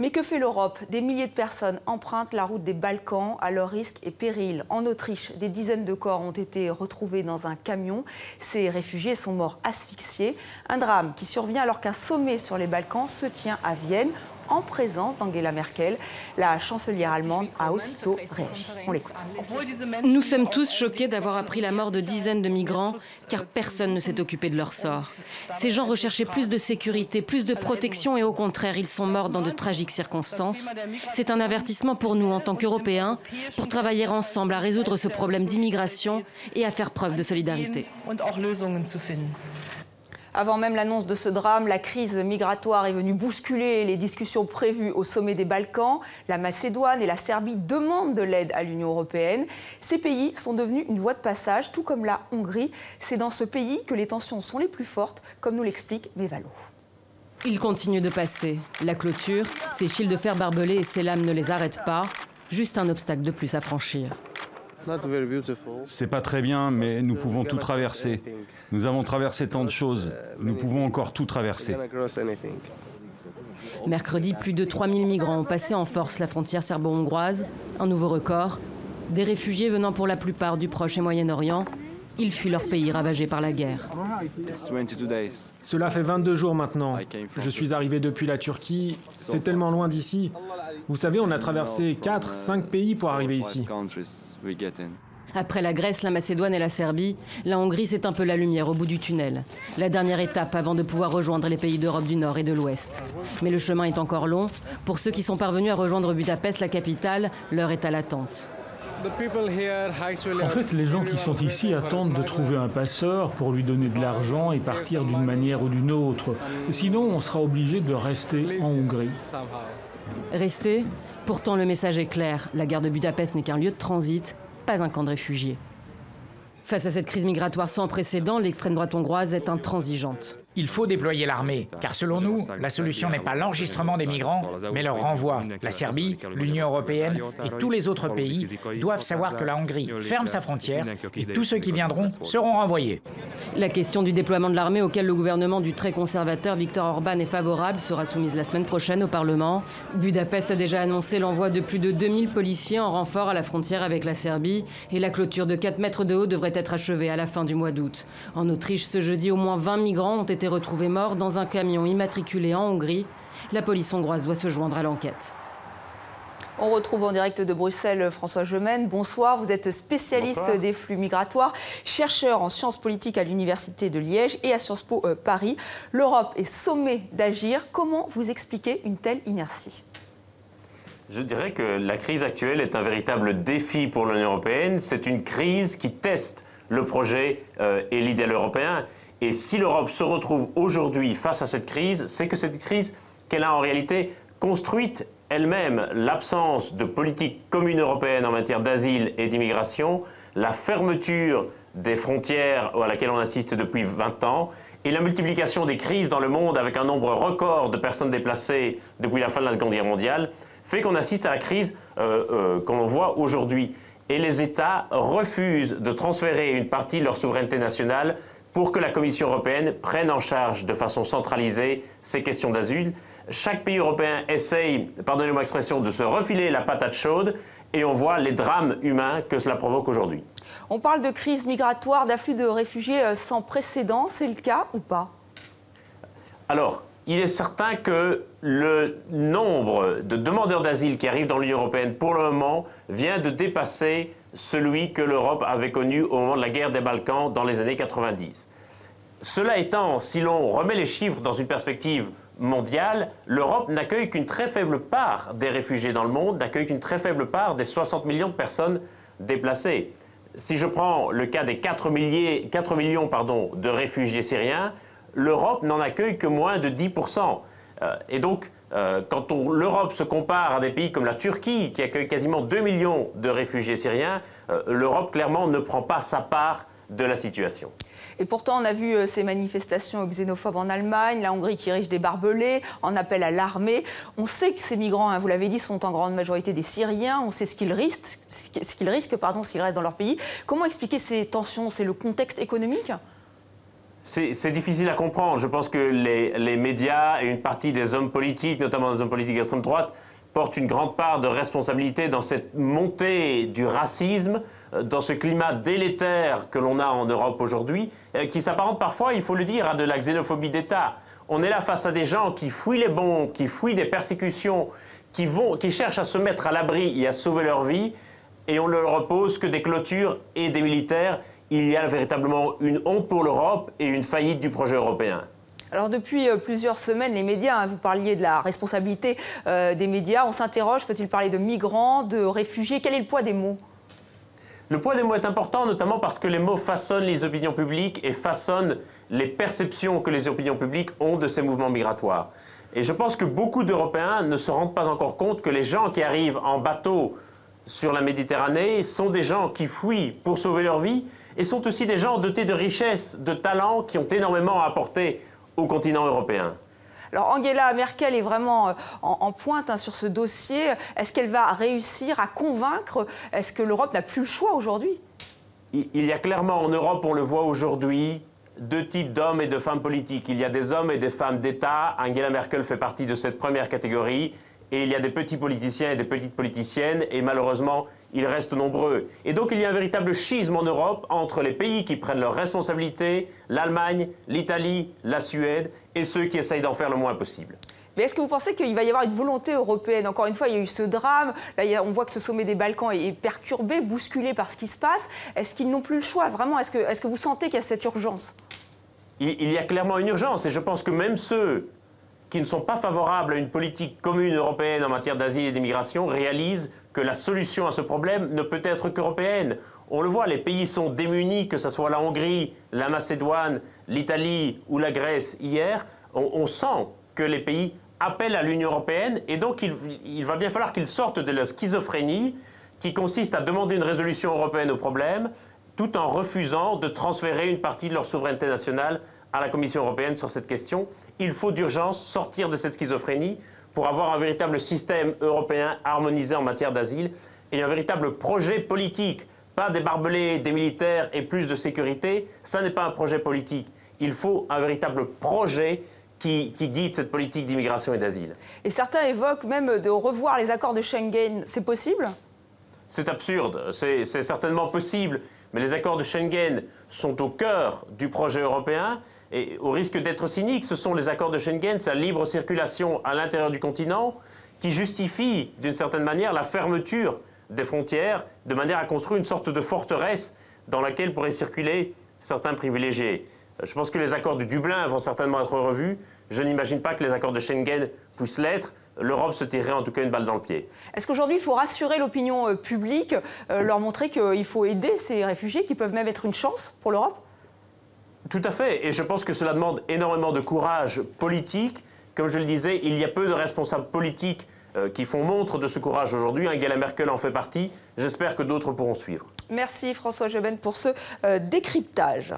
Mais que fait l'Europe? Des milliers de personnes empruntent la route des Balkans à leur risque et péril. En Autriche, des dizaines de corps ont été retrouvés dans un camion. Ces réfugiés sont morts asphyxiés. Un drame qui survient alors qu'un sommet sur les Balkans se tient à Vienne, en présence d'Angela Merkel. La chancelière allemande a aussitôt réagi. On l'écoute. Nous sommes tous choqués d'avoir appris la mort de dizaines de migrants, car personne ne s'est occupé de leur sort. Ces gens recherchaient plus de sécurité, plus de protection et au contraire, ils sont morts dans de tragiques circonstances. C'est un avertissement pour nous en tant qu'Européens, pour travailler ensemble à résoudre ce problème d'immigration et à faire preuve de solidarité. Avant même l'annonce de ce drame, la crise migratoire est venue bousculer les discussions prévues au sommet des Balkans. La Macédoine et la Serbie demandent de l'aide à l'Union européenne. Ces pays sont devenus une voie de passage, tout comme la Hongrie. C'est dans ce pays que les tensions sont les plus fortes, comme nous l'explique Mévalo. Ils continuent de passer. La clôture, ces fils de fer barbelés et ces lames ne les arrêtent pas. Juste un obstacle de plus à franchir. C'est pas très bien, mais nous pouvons tout traverser. Nous avons traversé tant de choses. Nous pouvons encore tout traverser. Mercredi, plus de 3000 migrants ont passé en force la frontière serbo-hongroise. Un nouveau record. Des réfugiés venant pour la plupart du Proche et Moyen-Orient. Ils fuient leur pays ravagé par la guerre. Cela fait 22 jours maintenant. Je suis arrivé depuis la Turquie. C'est tellement loin d'ici. Vous savez, on a traversé 4-5 pays pour arriver ici. Après la Grèce, la Macédoine et la Serbie, la Hongrie, c'est un peu la lumière au bout du tunnel. La dernière étape avant de pouvoir rejoindre les pays d'Europe du Nord et de l'Ouest. Mais le chemin est encore long. Pour ceux qui sont parvenus à rejoindre Budapest, la capitale, l'heure est à l'attente. En fait, les gens qui sont ici attendent de trouver un passeur pour lui donner de l'argent et partir d'une manière ou d'une autre. Sinon, on sera obligé de rester en Hongrie. Rester? Pourtant, le message est clair. La gare de Budapest n'est qu'un lieu de transit, pas un camp de réfugiés. Face à cette crise migratoire sans précédent, l'extrême droite hongroise est intransigeante. Il faut déployer l'armée, car selon nous, la solution n'est pas l'enregistrement des migrants, mais leur renvoi. La Serbie, l'Union européenne et tous les autres pays doivent savoir que la Hongrie ferme sa frontière et tous ceux qui viendront seront renvoyés. La question du déploiement de l'armée auquel le gouvernement du très conservateur Viktor Orban est favorable sera soumise la semaine prochaine au Parlement. Budapest a déjà annoncé l'envoi de plus de 2000 policiers en renfort à la frontière avec la Serbie et la clôture de 4 mètres de haut devrait être achevée à la fin du mois d'août. En Autriche, ce jeudi, au moins 20 migrants ont été retrouvés morts dans un camion immatriculé en Hongrie. La police hongroise doit se joindre à l'enquête. On retrouve en direct de Bruxelles François Gemène. Bonsoir, vous êtes spécialiste des flux migratoires, chercheur en sciences politiques à l'Université de Liège et à Sciences Po Paris. L'Europe est sommée d'agir. Comment vous expliquez une telle inertie ? Je dirais que la crise actuelle est un véritable défi pour l'Union européenne. C'est une crise qui teste le projet et l'idéal européen. Et si l'Europe se retrouve aujourd'hui face à cette crise, c'est que cette crise qu'elle a en réalité construite elle-même. L'absence de politique commune européenne en matière d'asile et d'immigration, la fermeture des frontières à laquelle on assiste depuis 20 ans et la multiplication des crises dans le monde avec un nombre record de personnes déplacées depuis la fin de la Seconde Guerre mondiale, fait qu'on assiste à la crise qu'on voit aujourd'hui. Et les États refusent de transférer une partie de leur souveraineté nationale pour que la Commission européenne prenne en charge de façon centralisée ces questions d'asile. Chaque pays européen essaye, pardonnez-moi l'expression, de se refiler la patate chaude et on voit les drames humains que cela provoque aujourd'hui. On parle de crise migratoire, d'afflux de réfugiés sans précédent, c'est le cas ou pas? Alors, il est certain que le nombre de demandeurs d'asile qui arrivent dans l'Union européenne pour le moment vient de dépasser celui que l'Europe avait connu au moment de la guerre des Balkans dans les années 90. Cela étant, si l'on remet les chiffres dans une perspective mondiale, l'Europe n'accueille qu'une très faible part des réfugiés dans le monde, n'accueille qu'une très faible part des 60 millions de personnes déplacées. Si je prends le cas des 4 millions de réfugiés syriens, l'Europe n'en accueille que moins de 10%. Et donc, quand l'Europe se compare à des pays comme la Turquie, qui accueille quasiment 2 millions de réfugiés syriens, l'Europe, clairement, ne prend pas sa part de la situation. Et pourtant, on a vu ces manifestations xénophobes en Allemagne, la Hongrie qui érige des barbelés, en appel à l'armée. On sait que ces migrants, vous l'avez dit, sont en grande majorité des Syriens. On sait ce qu'ils risquent, s'ils restent dans leur pays. Comment expliquer ces tensions? C'est le contexte économique? C'est difficile à comprendre. Je pense que les médias et une partie des hommes politiques, notamment des hommes politiques d'extrême droite, portent une grande part de responsabilité dans cette montée du racisme, dans ce climat délétère que l'on a en Europe aujourd'hui, qui s'apparente parfois, il faut le dire, à de la xénophobie d'État. On est là face à des gens qui fuient les bombes, qui fuient des persécutions, qui cherchent à se mettre à l'abri et à sauver leur vie, et on ne leur repose que des clôtures et des militaires. Il y a véritablement une honte pour l'Europe et une faillite du projet européen. Alors depuis plusieurs semaines, les médias, vous parliez de la responsabilité des médias, on s'interroge, faut-il parler de migrants, de réfugiés? Quel est le poids des mots? Le poids des mots est important, notamment parce que les mots façonnent les opinions publiques et façonnent les perceptions que les opinions publiques ont de ces mouvements migratoires. Et je pense que beaucoup d'Européens ne se rendent pas encore compte que les gens qui arrivent en bateau sur la Méditerranée sont des gens qui fuient pour sauver leur vie et sont aussi des gens dotés de richesses, de talents qui ont énormément à apporter au continent européen. Alors Angela Merkel est vraiment en pointe sur ce dossier. Est-ce qu'elle va réussir à convaincre? Est-ce que l'Europe n'a plus le choix aujourd'hui? Il y a clairement en Europe, on le voit aujourd'hui, deux types d'hommes et de femmes politiques. Il y a des hommes et des femmes d'État. Angela Merkel fait partie de cette première catégorie. Et il y a des petits politiciens et des petites politiciennes. Et malheureusement, ils restent nombreux. Et donc il y a un véritable schisme en Europe entre les pays qui prennent leurs responsabilités, l'Allemagne, l'Italie, la Suède, et ceux qui essayent d'en faire le moins possible. Mais est-ce que vous pensez qu'il va y avoir une volonté européenne? Encore une fois, il y a eu ce drame. Là, on voit que ce sommet des Balkans est perturbé, bousculé par ce qui se passe. Est-ce qu'ils n'ont plus le choix? Vraiment, est-ce que vous sentez qu'il y a cette urgence? Il y a clairement une urgence. Et je pense que même ceux qui ne sont pas favorables à une politique commune européenne en matière d'asile et d'immigration réalisent que la solution à ce problème ne peut être qu'européenne. On le voit, les pays sont démunis, que ce soit la Hongrie, la Macédoine, l'Italie ou la Grèce hier. On sent que les pays appellent à l'Union européenne et donc il va bien falloir qu'ils sortent de la schizophrénie qui consiste à demander une résolution européenne au problème tout en refusant de transférer une partie de leur souveraineté nationale à la Commission européenne sur cette question. Il faut d'urgence sortir de cette schizophrénie pour avoir un véritable système européen harmonisé en matière d'asile et un véritable projet politique. Pas des barbelés, des militaires et plus de sécurité, ça n'est pas un projet politique. Il faut un véritable projet qui guide cette politique d'immigration et d'asile. Et certains évoquent même de revoir les accords de Schengen. C'est possible? C'est absurde, c'est certainement possible, mais les accords de Schengen sont au cœur du projet européen et au risque d'être cynique, ce sont les accords de Schengen, sa libre circulation à l'intérieur du continent, qui justifie d'une certaine manière la fermeture des frontières, de manière à construire une sorte de forteresse dans laquelle pourraient circuler certains privilégiés. Je pense que les accords de Dublin vont certainement être revus. Je n'imagine pas que les accords de Schengen puissent l'être. L'Europe se tirerait en tout cas une balle dans le pied. Est-ce qu'aujourd'hui il faut rassurer l'opinion publique, leur montrer qu'il faut aider ces réfugiés qui peuvent même être une chance pour l'Europe? Tout à fait, et je pense que cela demande énormément de courage politique. Comme je le disais, il y a peu de responsables politiques qui font montre de ce courage aujourd'hui. Angela Merkel en fait partie. J'espère que d'autres pourront suivre. Merci François Jobben pour ce décryptage.